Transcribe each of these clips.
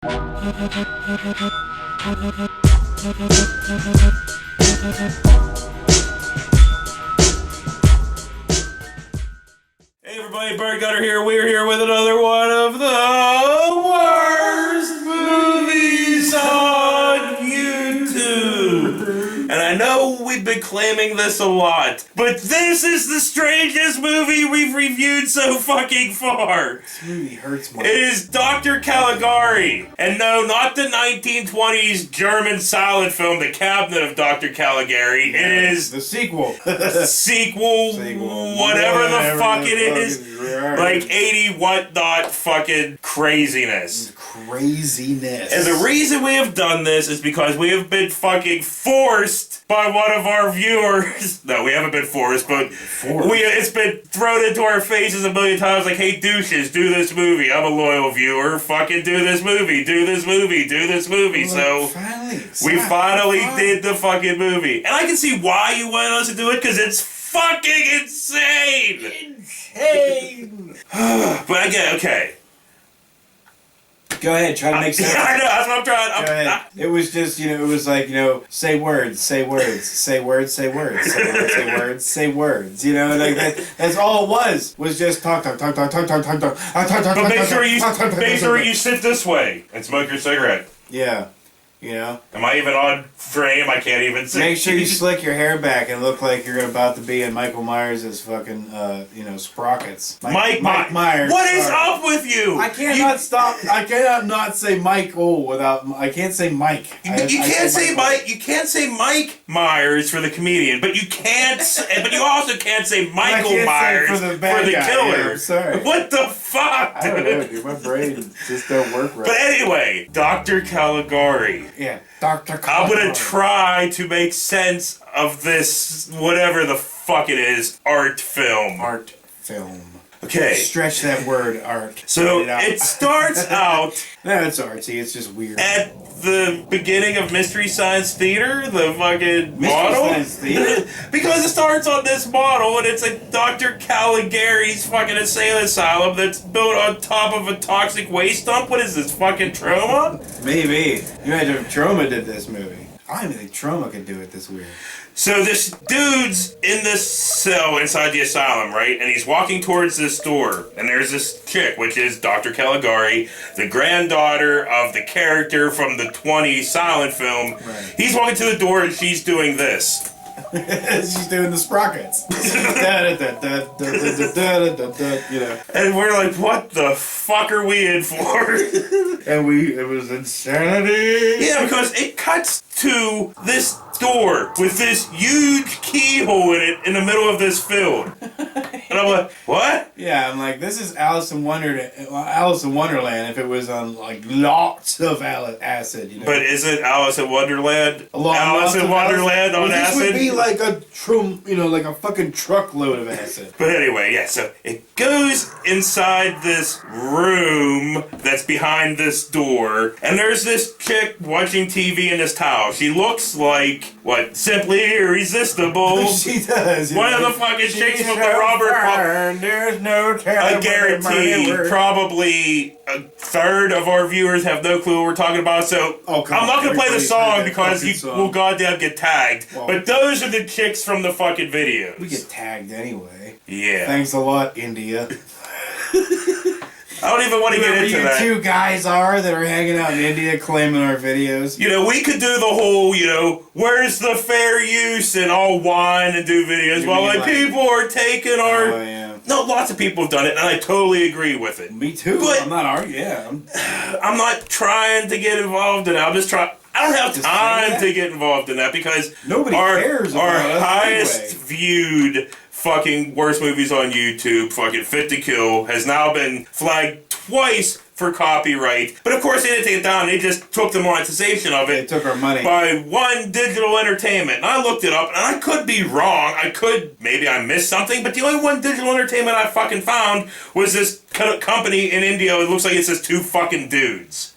Hey everybody, Bird Gutter here. We're here with another one of the worst movies on YouTube. And I know we've been claiming this a lot, but this is the strangest movie we've reviewed so fucking far. This movie hurts me. It is Dr. Caligari. And no, not the 1920s German silent film, The Cabinet of Dr. Caligari. Yeah, it is the sequel. sequel, whatever the fuck it is. Like 80 whatnot fucking craziness. Craziness. And the reason we have done this is because we have been fucking forced by one of our viewers. No, we haven't been forced, but it's been thrown into our faces a million times like, hey douches, do this movie. I'm a loyal viewer. Fucking do this movie. Do this movie. Do this movie. Well, so we finally did the fucking movie. And I can see why you wanted us to do it, because it's fucking insane. But I get okay. Go ahead, try to make sense. Yeah, I know, that's what I'm trying. Go ahead. It was just, it was like, say words, say words, say words, say words, say words, say words, say words. Like that's all it was just talk. But make sure you sit this way and smoke your cigarette. Yeah. Am I even on frame? I can't even see. Make sure you slick your hair back and look like you're about to be in Michael Myers' fucking, sprockets. Mike Myers. What is up with you? I cannot not say Michael without. I can't say Mike. You can't say Mike. You can't say Mike Myers for the comedian, but you can't. But you also can't say Michael Myers for the killer. Yeah, I'm sorry. What the fuck? I don't know, dude. My brain just don't work right. But anyway, Dr. Caligari. Yeah, Dr. Caligari. I'm gonna try to make sense of this, whatever the fuck it is, art film. Art film. Okay. Stretch that word, art. So it starts out. No, it's artsy. It's just weird. At the beginning of Mystery Science Theater, the fucking model. Science Theater? Because it starts on this model, and it's like Dr. Caligari's fucking insane asylum that's built on top of a toxic waste dump. What is this, fucking Trauma? Maybe. You imagine if Trauma did this movie. I don't even think Trauma could do it this weird. So this dude's in this cell inside the asylum, right? And he's walking towards this door, and there's this chick, which is Dr. Caligari, the granddaughter of the character from the 20s silent film. Right. He's walking to the door, and she's doing this. She's doing the sprockets. And we're like, what the fuck are we in for? And it was insanity. Yeah, because it cuts to this door with this huge keyhole in it in the middle of this field. And I'm like, what? Yeah, I'm like, this is Alice in Wonderland if it was on like lots of acid, But isn't Alice in Wonderland Alice in Wonderland on acid? This would be like like a fucking truckload of acid. But anyway, yeah, so it goes inside this room that's behind this door, and there's this chick watching TV in this towel. She looks like, Simply Irresistible. She does. One of the fucking chicks from the Robert There's no telling. I guarantee probably a third of our viewers have no clue what we're talking about, so I'm not going to play the song because you will goddamn get tagged. Well, but those are the chicks from the fucking videos. We get tagged anyway. Yeah. Thanks a lot, India. I don't even want to get into that. You two guys that are hanging out in India claiming our videos. We could do the whole, where's the fair use and all whine and do videos while people are taking our... Oh, yeah. No, lots of people have done it, and I totally agree with it. Me too. But I'm not arguing. I'm not trying to get involved in it. I'm just trying... I don't have time to get involved in that because nobody cares about our us highest anyway. Viewed fucking worst movies on YouTube, fucking Fit to Kill, has now been flagged twice for copyright. But of course they didn't take it down. They just took the monetization of it. They took our money. By One Digital Entertainment. And I looked it up, and I could be wrong. Maybe I missed something, but the only One Digital Entertainment I fucking found was this company in India. It looks like it's just two fucking dudes.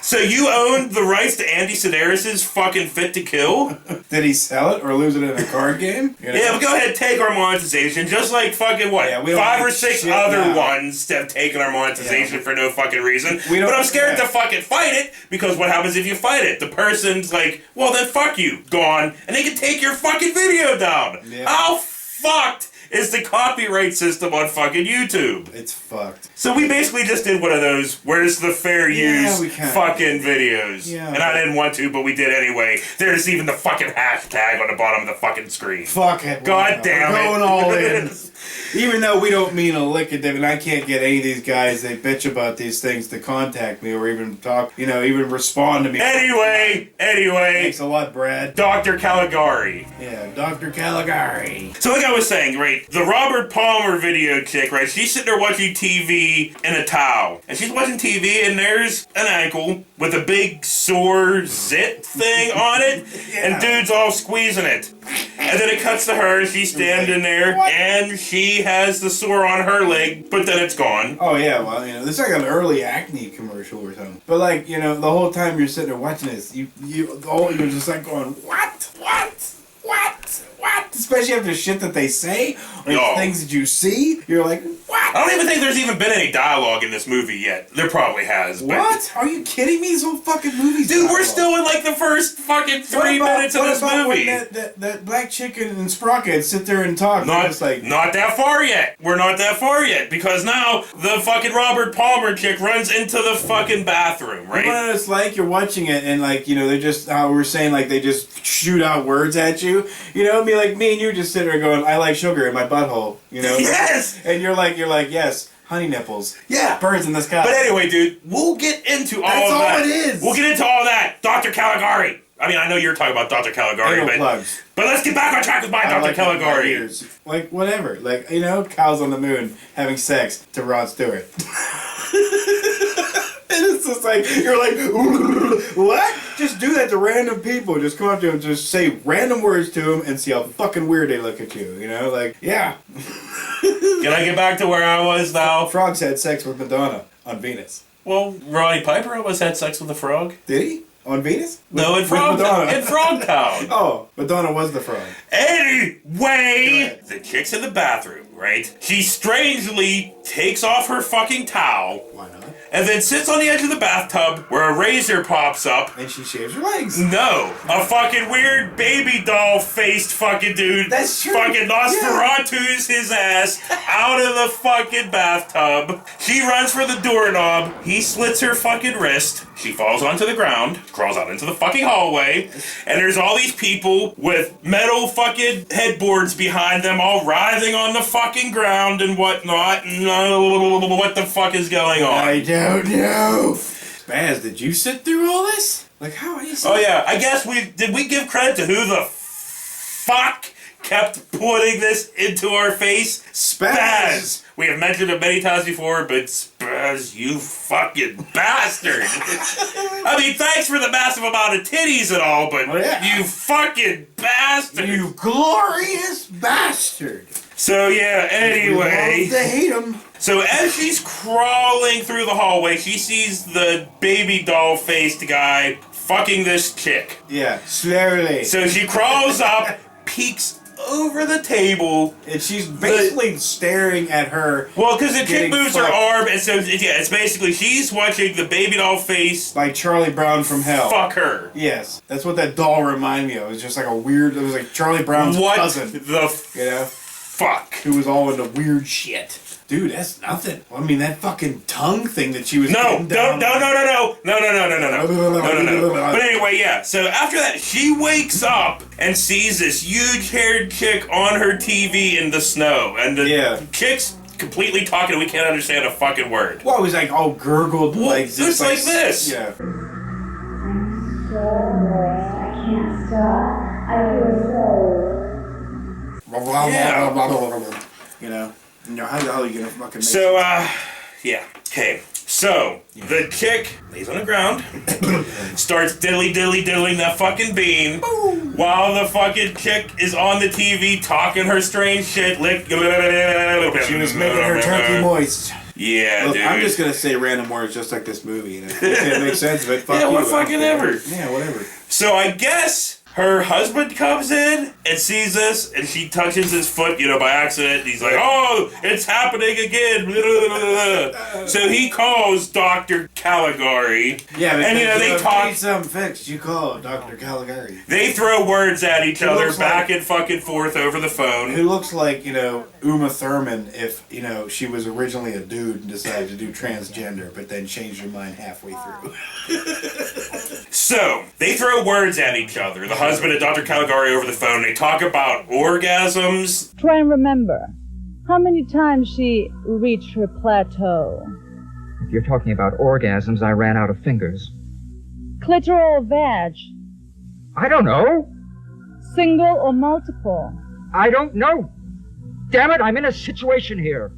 So you owned the rights to Andy Sedaris' fucking Fit to Kill? Did he sell it or lose it in a card game? You know? Yeah, but go ahead, take our monetization, just like fucking what? Yeah, we don't 5 or like 6 shit other now. ones have taken our monetization for no fucking reason. We don't- But I'm scared yeah. to fucking fight it, because what happens if you fight it? The person's like, well then fuck you, gone, and they can take your fucking video down. Yeah. How fucked is the copyright system on fucking YouTube? It's fucked. So we basically just did one of those where's the fair use we kinda fucking videos. Yeah. And I didn't want to, but we did anyway. There's even the fucking hashtag on the bottom of the fucking screen. Fuck it. God damn We're it. going all in. Even though we don't mean a lick of it, and I can't get any of these guys, they bitch about these things, to contact me or even talk, even respond to me. Anyway. Thanks a lot, Brad. Dr. Caligari. Yeah, Dr. Caligari. So like I was saying, right, the Robert Palmer video chick, right, she's sitting there watching TV in a towel. And she's watching TV and there's an ankle with a big sore zit thing on it. Yeah. And dude's all squeezing it. And then it cuts to her, she's standing there, What? and she has the sore on her leg, but then it's gone. Oh yeah, well, this is like an early acne commercial or something. But like, the whole time you're sitting there watching this, you're just like going, what? Especially after shit that they say or Yo. things that you see, you're like, what? I don't even think there's even been any dialogue in this movie yet. There probably has, but... What? Are you kidding me? This whole fucking movie's Dude, we're dialogue. still in like the first fucking 3 minutes of this movie. When that black chicken and Sprocket sit there and talk? Not, It's like, not that far yet. We're not that far yet. Because now the fucking Robert Palmer chick runs into the fucking bathroom, right? you know what it's like? You're watching it and like, they're just, how we're saying, like they just shoot out words at you. Be like me and you just sit there going, I like sugar in my butthole, Yes! And you're like, yes, honey nipples. Yeah. Birds in the sky. But anyway, dude, we'll get into all That's of all that. it is. We'll get into all that. Dr. Caligari. I mean, I know you're talking about Dr. Caligari, Ain't no but... plugs. But let's get back on track with my I Dr. like my Caligari. ears. Like, whatever. Like, Kyle's on the moon having sex to Rod Stewart. And it's just like, you're like, what? Just do that to random people. Just come up to them, just say random words to them and see how fucking weird they look at you. Like, yeah. Can I get back to where I was now? Frogs had sex with Madonna on Venus. Well, Roddy Piper almost had sex with a frog. Did he? On Venus? No, in Madonna. Frogtown. Oh, Madonna was the frog. Anyway, the chick's in the bathroom, right? She strangely takes off her fucking towel Why not? and then sits on the edge of the bathtub where a razor pops up. And she shaves her legs. No, a fucking weird baby doll faced fucking dude. That's true. Fucking Nosferatu's his ass out of the fucking bathtub. She runs for the doorknob. He slits her fucking wrist. She falls onto the ground, crawls out into the fucking hallway, and there's all these people with metal fucking headboards behind them all writhing on the fucking ground and whatnot. And what the fuck is going on? I don't know. Baz, did you sit through all this? Like, how are you Oh yeah, I guess did we give credit to who the fuck kept putting this into our face? Spaz! We have mentioned it many times before, but Spaz, you fucking bastard! I mean, thanks for the massive amount of titties and all, but Oh, yeah. you fucking bastard! You glorious bastard. So yeah, anyway. We love to hate him. So as she's crawling through the hallway, she sees the baby doll faced guy fucking this chick. Yeah, slowly. So she crawls up, peeks over the table. And she's basically staring at her. Well, because the chick Getting moves her fucked. arm, and so yeah, it's basically she's watching the baby doll face Like Charlie Brown from hell. fuck her. Yes, that's what that doll reminded me of. It was just like a weird, it was like Charlie Brown's What cousin. the fuck? Who was all into weird shit. Dude, that's nothing. I mean, that fucking tongue thing that she was No, getting down. no. But anyway, yeah. So after that, she wakes up and sees this huge-haired chick on her TV in the snow, and the chick's completely talking, and we can't understand a fucking word. Well, it was like all gurgled, like it's like this. Yeah. I'm so embarrassed. I can't stop. I feel so... How the hell are you gonna fucking make So, yeah. Okay. So, the chick lays on the ground, starts diddling that fucking bean, while the fucking chick is on the TV talking her strange shit. She was making her turkey moist. Yeah, Look, dude. I'm just gonna say random words just like this movie. And if you can't make sense of it, fuck Yeah, you. what I don't fucking care. ever. Yeah, whatever. So I guess her husband comes in and sees this, and she touches his foot, by accident. And he's like, "Oh, it's happening again." So he calls Dr. Caligari. Yeah, and they need talk. something fixed. You call Dr. Caligari. They throw words at each other looks back like- and fucking forth over the phone. Who looks like, Uma Thurman if, she was originally a dude and decided to do transgender, but then changed her mind halfway through. So, they throw words at each other, the husband and Dr. Caligari over the phone. They talk about orgasms. Try and remember. How many times she reached her plateau? If you're talking about orgasms, I ran out of fingers. Clitoral or vag? I don't know. Single or multiple? I don't know. Damn it, I'm in a situation here.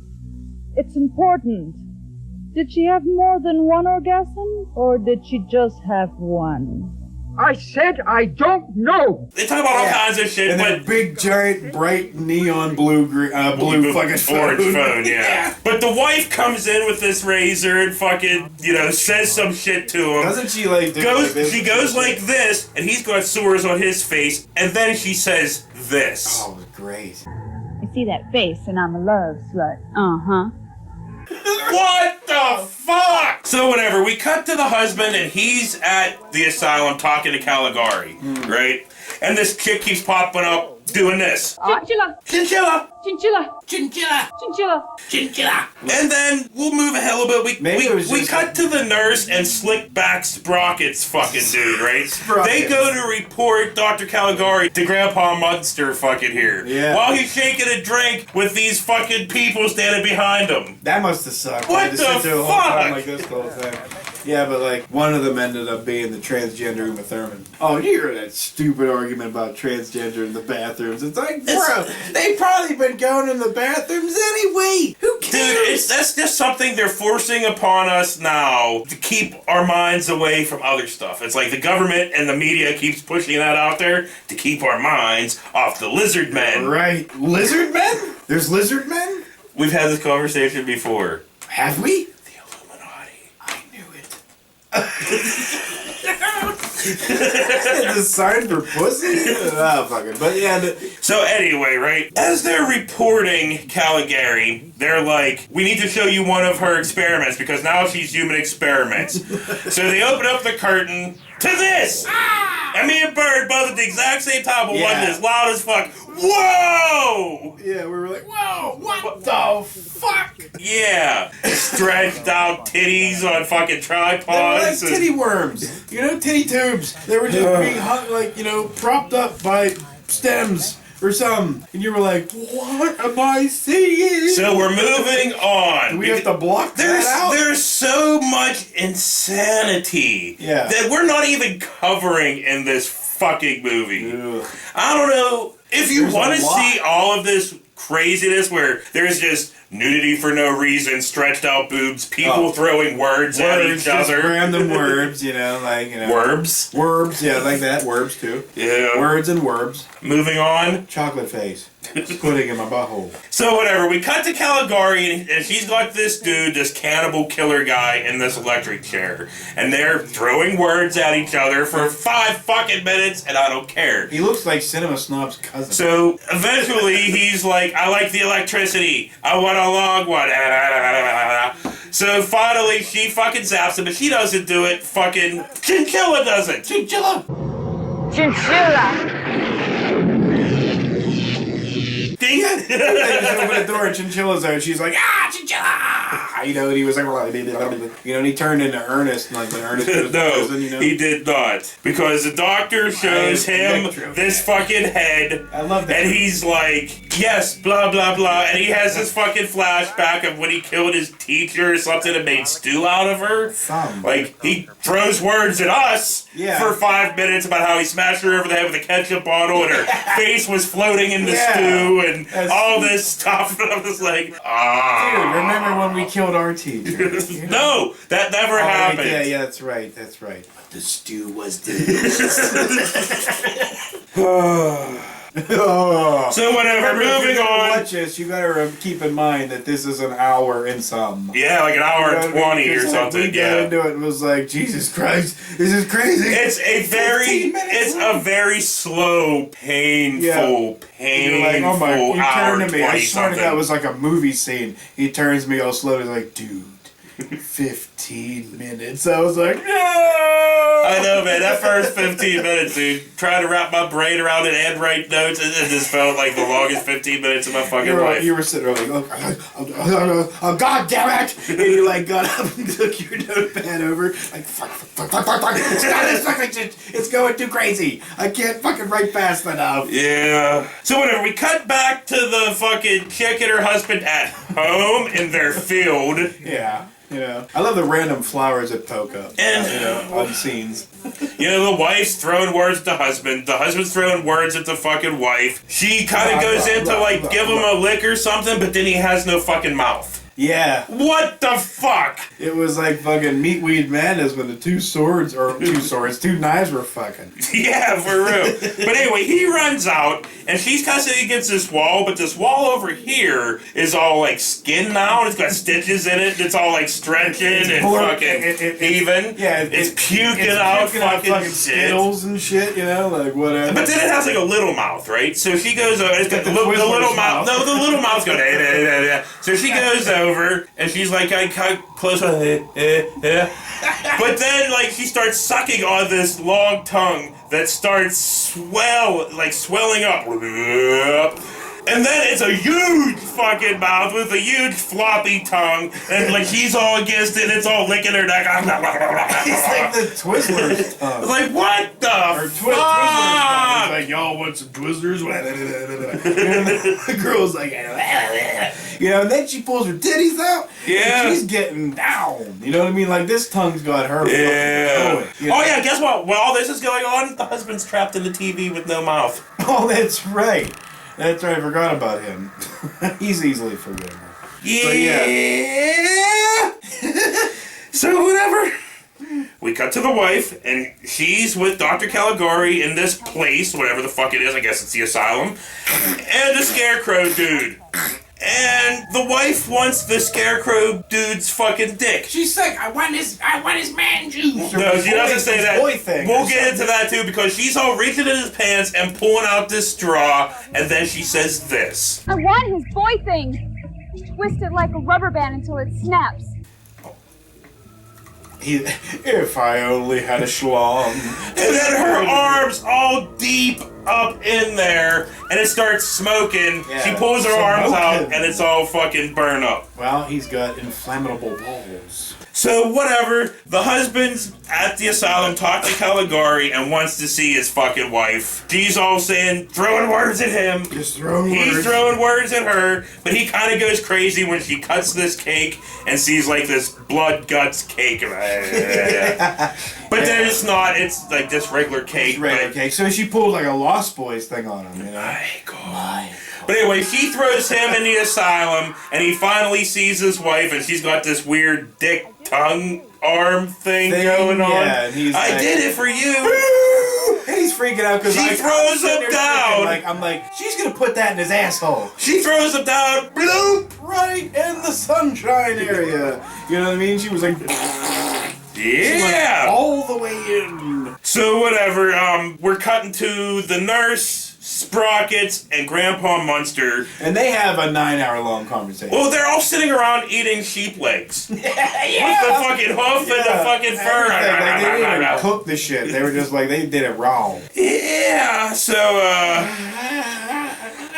It's important. Did she have more than one orgasm, or did she just have one? I said I don't know. They talk about all kinds of shit, And but... that big, giant, bright, neon blue fucking orange phone, yeah. But the wife comes in with this razor and fucking, says some shit to him. Doesn't she, like, do like this? She goes like this, and he's got sores on his face, and then she says this. Oh, great. I see that face and I'm a love slut. Uh-huh. What the fuck? So whatever, we cut to the husband, and he's at the asylum talking to Caligari, right? And this chick keeps popping up doing this. Chinchilla! Chinchilla! Chinchilla! Chinchilla! Chinchilla! Chinchilla! And then we'll move ahead a little bit. Maybe it was We just cut to the nurse and slick back Sprocket's fucking dude, right? Sprockets. They go to report Dr. Caligari to Grandpa Munster fucking here. Yeah. While he's shaking a drink with these fucking people standing behind him. That must have sucked. What They had to the sit through a whole time fuck? like this the whole time. Yeah, but one of them ended up being the transgender Uma Thurman. Oh, you hear that stupid argument about transgender in the bathrooms? It's like, bro, they've probably been going in the bathrooms anyway. Who cares? Dude, that's just something they're forcing upon us now to keep our minds away from other stuff. It's like the government and the media keeps pushing that out there to keep our minds off the lizard men. Right. Lizard men? There's lizard men? We've had this conversation before. Have we? The Illuminati. I knew it. It's a sign for pussy? Oh, fucking. But yeah, So anyway, right, as they're reporting Caligari, they're like, we need to show you one of her experiments because now she's human experiments. So they open up the curtain to this! And me and Bird both at the exact same time, but Yeah. one is loud as fuck. Whoa! yeah, we were like, whoa, what the fuck? Yeah. Stretched out titties on fucking They were like tripods. and- titty worms. Titty tubes. They were just being hung, propped up by stems or something. And you were like, what am I seeing? So we're moving on. Do we have to block that out? There's so much insanity Yeah. that we're not even covering in this fucking movie. Ugh. I don't know if you There's a want to lot. see all of this craziness where there's just nudity for no reason, stretched out boobs, people throwing words at Words, each just other. random words, Werbs. Words, yeah, like that. Words, too. Yeah. Words and words. Moving on. Chocolate face. Pudding in my butthole. So whatever, we cut to Caligari, and she's got this dude, this cannibal killer guy, in this electric chair. And they're throwing words at each other for 5 fucking minutes, and I don't care. He looks like Cinema Snob's cousin. So eventually he's like, I like the electricity. I want a long one. So finally she fucking zaps him, but she doesn't do it. Fucking Chinchilla does it. Chinchilla! Chinchilla! Ding it. They just open the door and Chinchilla's there and she's like, Chinchilla! And he was like, and he turned into Ernest, and when Ernest was No, prison, he did not. Because the doctor shows him this fucking head. I love that. And he's like, yes, blah, blah, blah. And he has this fucking flashback of when he killed his teacher or something and made stew out of her. Like, he throws words at us for 5 minutes about how he smashed her over the head with a ketchup bottle and her face was floating in the stew and all this stuff. And I was like, Dude, remember when we killed our teacher? No, that never happened. Yeah, that's right. But the stew was delicious. Oh. So whatever, Remember, if moving you're gonna on. watch this, you gotta keep in mind that this is an hour and some. Yeah, like an hour and 20 or something. We got Yeah. into it and was like, Jesus Christ, this is crazy. It's a very slow, painful, You're like, oh my, you hour turn to me. I 20 swear to something. God, it was like a movie scene. He turns to me all slowly, like, dude, 15 minutes. I was like, no! I know, man. That first 15 minutes, dude, trying to wrap my brain around it and write notes, it just felt like the longest 15 minutes of my fucking life. You were sitting there like, oh, God damn it! And you like got up and took your notepad over, like, fuck. It's going too crazy. I can't fucking write fast enough. Yeah. So whatever, we cut back to the fucking chick and her husband at home in their field. Yeah. You know, I love the random flowers that poke up. And on scenes. You know, the wife's throwing words at the husband's throwing words at the fucking wife. She kind of goes in to like give him a lick or something, but then he has no fucking mouth. Yeah. What the fuck? It was like fucking Meatweed Madness when the two knives were fucking. Yeah, for real. But anyway, he runs out, and she's kind of sitting against this wall, but this wall over here is all like skin now, and it's got stitches in it, and it's all like stretching and fucking heaving. Yeah, it's puking out fucking shit. Skittles and shit, you know, like whatever. But then it has like a little mouth, right? So she goes over, it's got the little mouth. No, the little mouth's going, So she goes over, and she's like, I cut close on it. But then, like, she starts sucking on this long tongue that starts swelling up. And then it's a huge fucking mouth with a huge floppy tongue, and like she's all against it, and it's all licking her neck. It's like the Twizzlers tongue. It's like, what the Twizzlers tongue. It's like, y'all want some Twizzlers? And the girl's like, you know, and then she pulls her titties out. Yeah. And she's getting down. You know what I mean? Like, this tongue's got her. Yeah. Going, you know? Oh, yeah, guess what? While all this is going on, the husband's trapped in the TV with no mouth. Oh, that's right. That's right, I forgot about him. He's easily forgiven. Yeah. So whatever. We cut to the wife, and she's with Dr. Caligari in this place, whatever the fuck it is, I guess it's the asylum, and the scarecrow dude. And the wife wants the scarecrow dude's fucking dick. She's like, I want his man juice. No, she doesn't say that. Thing we'll get into that too, because she's all reaching in his pants and pulling out this straw, and then she says this. I want his boy thing. Twist it like a rubber band until it snaps. If I only had a schlong. And then her arms all deep up in there, and it starts smoking. Yeah, she pulls her arms out, smoking. and it's all fucking burned up. Well, he's got inflammable balls. So whatever, the husband's at the asylum talking to Caligari and wants to see his fucking wife. She's all saying, throwing words at him. Just throwing words. He's throwing words at her, but he kind of goes crazy when she cuts this cake and sees like this blood guts cake. But then it's not, it's like this regular cake. Regular cake. So she pulled like a Lost Boys thing on him, you know? My God. But anyway, she throws him in the asylum, and he finally sees his wife, and she's got this weird dick tongue arm thing going on. Yeah, and he's I like, did it for you. And he's freaking out because She throws him down. I'm like, she's gonna put that in his asshole. She throws him down. Bloop. Right in the sunshine area. You know what I mean? She was like, Yeah. all the way in. So whatever. We're cutting to the nurse, Sprockets, and Grandpa Munster. And they have a 9-hour-long conversation. Well, they're all sitting around eating sheep legs. Yeah. With the fucking hoof and the fucking fur. Like, they didn't even cook the shit. They were just like, they did it wrong. Yeah, so,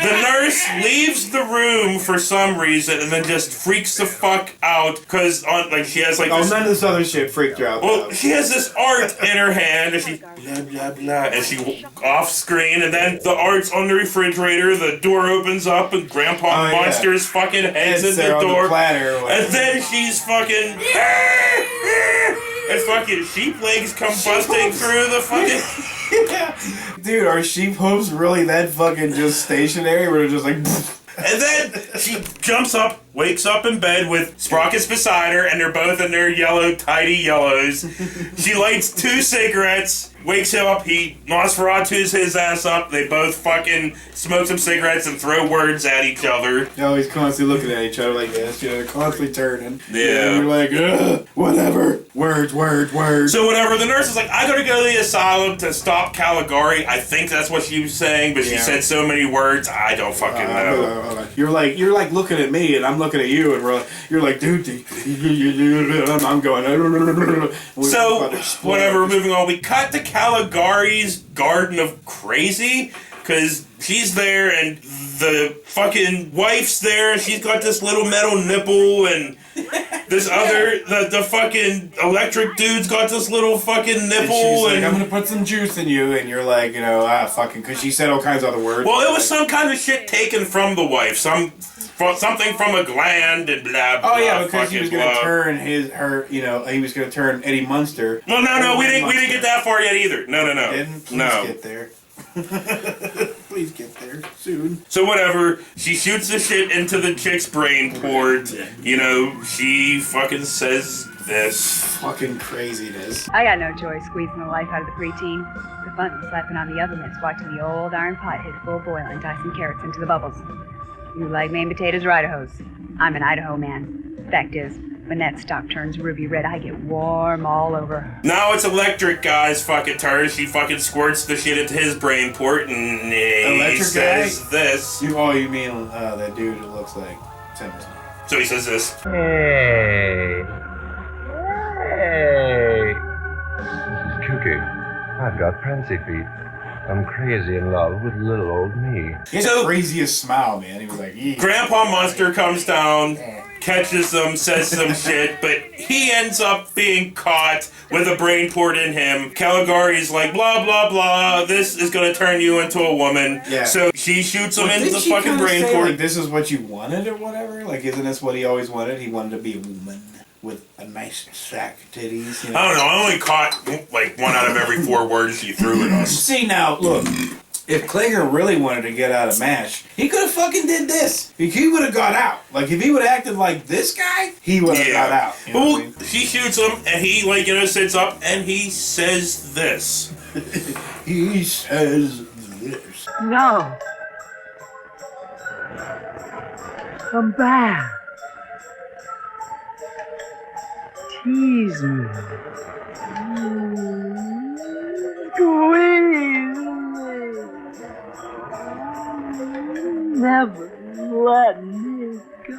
the nurse leaves the room for some reason and then just freaks the fuck out because, she has, like, this... none of this other shit freaked her out. Well, she has this art in her hand, and she blah, blah, blah, and she off screen, and then the art's on the refrigerator, the door opens up, and Grandpa Monster's fucking head's in the door, and then she's fucking... and fucking sheep legs come busting through the fucking... Yeah. Dude, are sheep hooves really that fucking just stationary where they're just like... And then she jumps up wakes up in bed with Sprockets beside her, and they're both in their yellow, tidy yellows. She lights 2 cigarettes, wakes him up, he Nosferatu's his ass up, they both fucking smoke some cigarettes and throw words at each other. They're always constantly looking at each other like this, you know, they're constantly turning. Yeah. And you're like, ugh, whatever. Words. So whatever, the nurse is like, I gotta go to the asylum to stop Caligari. I think that's what she was saying, but she said so many words, I don't fucking know. You're like looking at me, and I'm looking at you, and you're like, dude, I'm going. So whatever, moving on. We cut to Caligari's Garden of Crazy, because she's there, and the fucking wife's there, and she's got this little metal nipple, and this other, the fucking electric dude's got this little fucking nipple, and she's like, I'm gonna put some juice in you, and you're like, you know, fucking, because she said all kinds of other words. Well, it was some kind of shit taken from the wife, something from a gland and blah blah. Oh yeah, because he was gonna turn he was gonna turn Eddie Munster. Well, no, we didn't get that far yet either. No. Please get there. Please get there soon. So whatever, she shoots the shit into the chick's brain port. You know, she fucking says this. Fucking craziness. I got no choice squeezing the life out of the preteen. The fun was slapping on the oven that's watching the old iron pot hit full boil and tie some carrots into the bubbles. You like Maine potatoes or Idahos? I'm an Idaho man. Fact is, when that stock turns ruby red, I get warm all over. Now it's electric guy's fucking turn. She fucking squirts the shit into his brain port and he says this. You mean that dude who looks like Timbers. So he says this. Hey. This is Cookie. I've got frenzy feet. I'm crazy in love with little old me. He had the craziest smile, man. He was like, eee. Grandpa Munster comes down, catches them, says some shit, but he ends up being caught with a brain port in him. Caligari's like, blah, blah, blah, this is gonna turn you into a woman. Yeah. So she shoots him into the fucking brain port. Like, this is what you wanted or whatever? Like, isn't this what he always wanted? He wanted to be a woman with a nice sack of titties. You know? I don't know, I only caught like 1 out of every 4 words she threw at us. See, now, look. If Klinger really wanted to get out of MASH, he could have fucking did this. He would have got out. Like, if he would have acted like this guy, he would have got out. You know what I mean? She shoots him, and he, sits up, and he says this. He says this. No. Come back. Tease me. Squeeze me. Never let me go.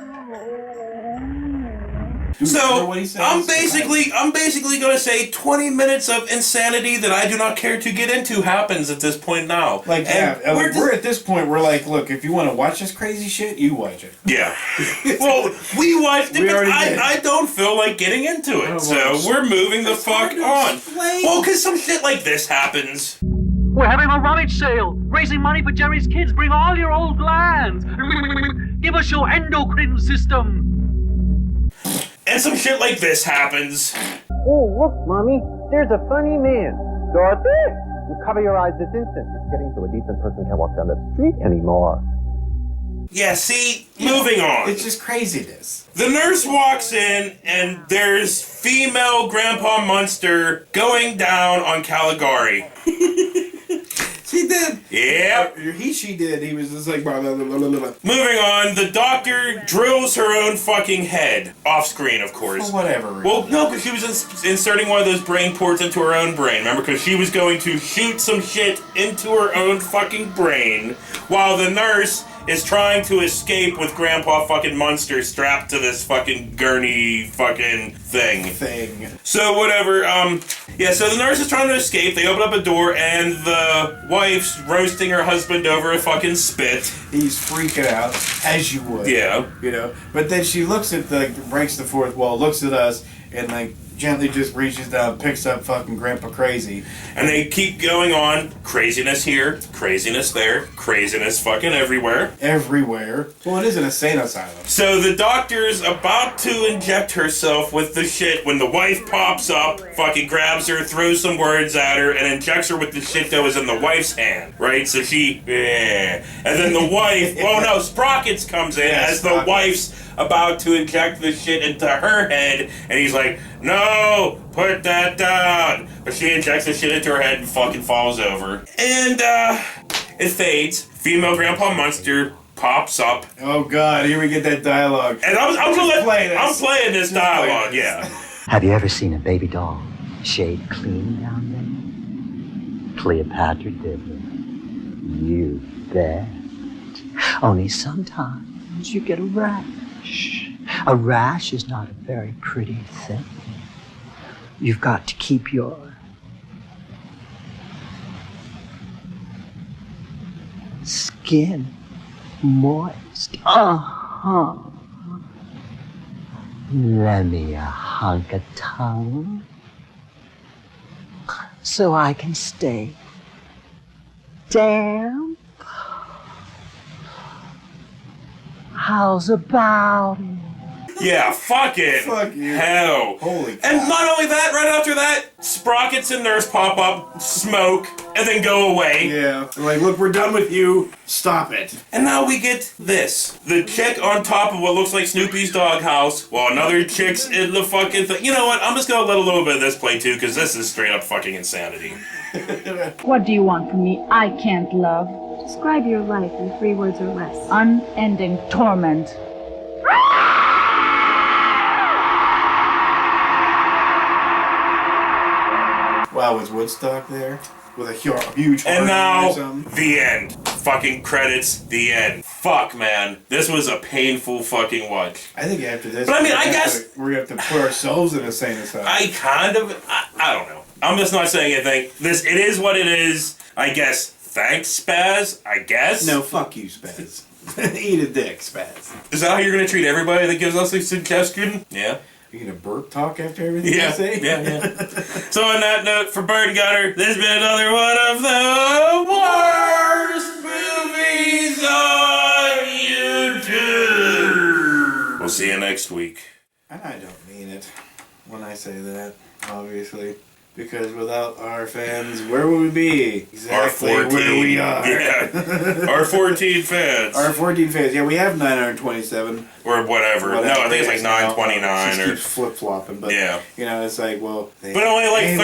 So I'm basically gonna say 20 minutes of insanity that I do not care to get into happens at this point now. Like, we're at this point. We're like, look, if you want to watch this crazy shit, you watch it. Yeah. Well, we watched it, but I don't feel like getting into it, so we're moving the fuck on. Well, because some shit like this happens. We're having a rummage sale, raising money for Jerry's kids. Bring all your old glands. Give us your endocrine system. And some shit like this happens. Oh, look, Mommy. There's a funny man. Dorothy? You cover your eyes this instant. It's getting so a decent person can't walk down the street anymore. Yeah, see? Moving on. It's just craziness. The nurse walks in, and there's female Grandpa Munster going down on Caligari. She did. Yep. She did. He was just like, blah, blah, blah, blah, blah. Moving on, the doctor drills her own fucking head. Off screen, of course. For whatever reason. Well, no, because she was inserting one of those brain ports into her own brain. Remember? Because she was going to shoot some shit into her own fucking brain while the nurse is trying to escape with Grandpa fucking Munster strapped to this fucking gurney fucking thing. So whatever, so the nurse is trying to escape, they open up a door, and the wife's roasting her husband over a fucking spit. He's freaking out, as you would. Yeah. You know? But then she looks at breaks the fourth wall, looks at us, and like, gently just reaches down, picks up fucking Grandpa Crazy. And they keep going on. Craziness here, craziness there, craziness fucking everywhere. Everywhere. Well, it is an insane asylum. So the doctor's about to inject herself with the shit when the wife pops up, fucking grabs her, throws some words at her, and injects her with the shit that was in the wife's hand, right? So she, and then the wife, oh no, Sprockets comes in as the wife's about to inject the shit into her head, and he's like, no, put that down. But she injects the shit into her head and fucking falls over. And, it fades. Female Grandpa Munster pops up. Oh god, here we get that dialogue. And I'm playing this dialogue, yeah. Have you ever seen a baby doll shaved clean down there? Cleopatra did it. You bet. Only sometimes you get a rash. A rash is not a very pretty thing. You've got to keep your skin moist. Uh-huh. Lend me a hunk of tongue so I can stay damp. How's about it? Yeah, fucking Fuck you. hell. Holy cow. And not only that, right after that, Sprockets and Nurse pop up, smoke, and then go away. Yeah. They're like, look, we're done with you. Stop it. And now we get this. The chick on top of what looks like Snoopy's doghouse, while another chick's in the fucking thing. You know what? I'm just gonna let a little bit of this play too, because this is straight up fucking insanity. What do you want from me? I can't love. Describe your life in 3 words or less. Unending torment. Wow, was Woodstock there? With a huge And now, or something? the end. Fucking credits, the end. Fuck, man. This was a painful fucking watch. I think after this, But I mean, I guess we're gonna have to put ourselves in a insane asylum. I don't know. I'm just not saying anything. It is what it is. I guess. Thanks, Spaz. I guess. No, fuck you, Spaz. Eat a dick, Spaz. Is that how you're gonna treat everybody that gives us a suggestion? Yeah. Are you gonna burp talk after everything Yeah. I say? Yeah. So on that note, for Bird Gunner, this has been another one of the worst movies on YouTube. We'll see you next week. And I don't mean it when I say that, obviously. Because without our fans, where would we be? Exactly our 14, where we are. Yeah. Our 14 fans. Our 14 fans. Yeah, we have 927. Or whatever. No, I think it's like 929 It or keeps flip-flopping. But, yeah. You know, it's like, well... But only like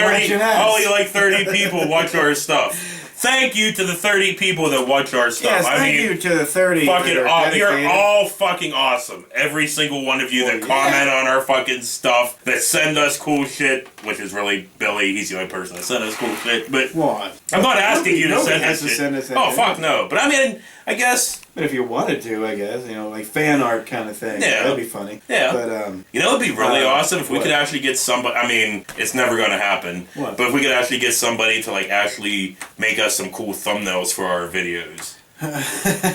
30 people watch our stuff. Thank you to the 30 people that watch our stuff. Yes, thank you to the 30. You're all fucking awesome. Every single one of you that comment on our fucking stuff, that send us cool shit, which is really Billy. He's the only person that sent us cool shit. But what? I'm not asking you to Nobody send has us to shit. send us Oh, anything. fuck no. But I mean, I guess... But if you wanted to, I guess, you know, like fan art kind of thing. Yeah. That'd be funny. Yeah. But, you know, it'd be really awesome if we what? could actually get somebody. I mean, it's never going to happen. What? But if we could actually get somebody to, like, actually make us some cool thumbnails for our videos.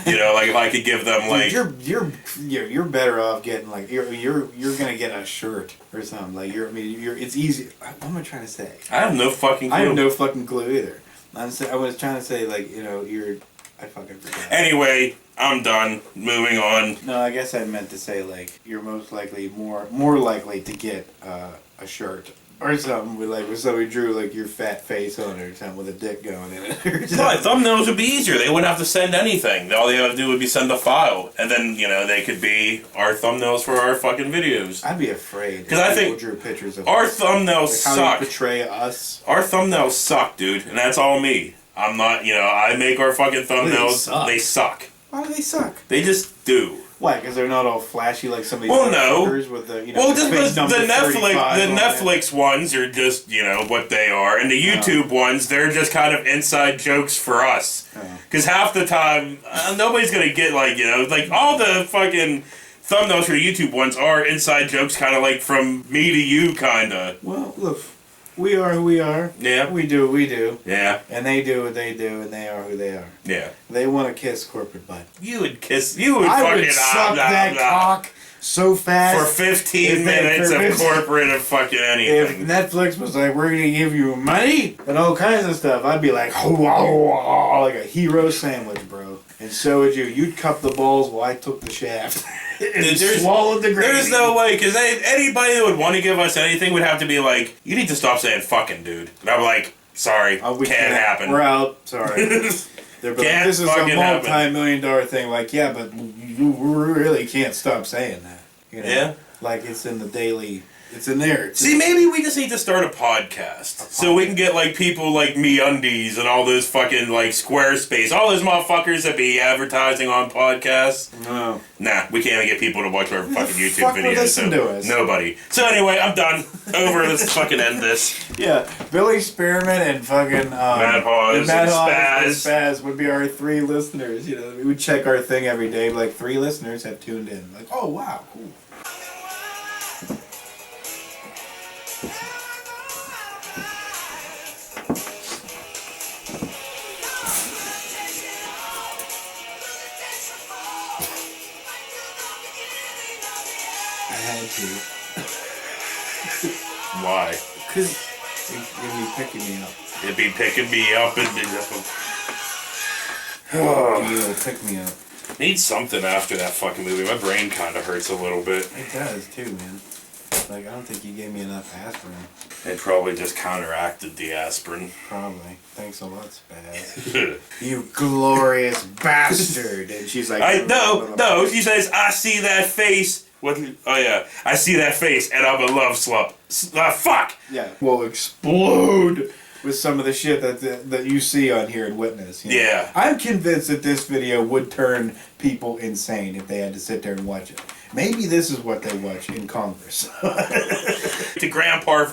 You know, like if I could give them like you're better off getting like you're gonna get a shirt or something like it's easy. What am I trying to say? I have no fucking clue. I have no fucking clue either. I was trying to say like I fucking forgot. Anyway, I'm done. Moving on. No, I guess I meant to say like you're most likely more likely to get a shirt. Or something with somebody drew like your fat face on it or something with a dick going in it. No, thumbnails would be easier. They wouldn't have to send anything. All they have to do would be send a file, and then they could be our thumbnails for our fucking videos. I'd be afraid because I think drew pictures of our us. thumbnails like how suck. You portray us. Our thumbnails suck, dude, and that's all me. I'm not. I make our fucking thumbnails. They suck. Why do they suck? They just do. Why? Because they're not all flashy like some of these no. with the just the Netflix ones are just what they are, and the YouTube ones they're just kind of inside jokes for us. Because half the time nobody's gonna get like all the fucking thumbnails for the YouTube ones are inside jokes, kind of like from me to you, kinda. Well, look. We are who we are. Yeah. We do what we do. Yeah. And they do what they do, and they are who they are. Yeah. They want to kiss corporate butt. You would fucking I would suck that cock so fast. for 15 minutes of corporate of fucking anything. If Netflix was like, we're gonna give you money and all kinds of stuff, I'd be like, like a hero sandwich, bro. And so would you. You'd cup the balls while I took the shaft and swallowed the gravy. There's no way, because anybody that would want to give us anything would have to be like, you need to stop saying fucking, dude. And I'm like, sorry, we can't happen. We're out. Sorry. They're like, this is a multi-million-dollar thing. Like, yeah, but you really can't stop saying that. You know? Yeah. Like, it's in the daily... It's in there. See, maybe we just need to start a podcast. So we can get, like, people like MeUndies and all those fucking, like, Squarespace. All those motherfuckers that be advertising on podcasts. No. Nah, we can't even get people to watch our fucking YouTube fuck would videos. listen to us? Nobody. So anyway, I'm done. Over. Let's fucking end this. Yeah, Billy Spearman and fucking... Mad Hawes and Spaz would be our 3 listeners. You know, we would check our thing every day. Like, 3 listeners have tuned in. Like, oh, wow, cool. Why? Because it'd be picking me up. It'd be picking me up and It'll pick me up. Need something after that fucking movie. My brain kind of hurts a little bit. It does too, man. Like, I don't think you gave me enough aspirin. It probably just counteracted the aspirin. Probably. Thanks a lot, Spaz. You glorious bastard. And she's like... No, she says, I see that face. What? Oh, yeah. I see that face, and I'm a love slump. Fuck! Yeah. Will explode with some of the shit that you see on here and witness. You know? Yeah. I'm convinced that this video would turn people insane if they had to sit there and watch it. Maybe this is what they watch in Congress. To Grandpa.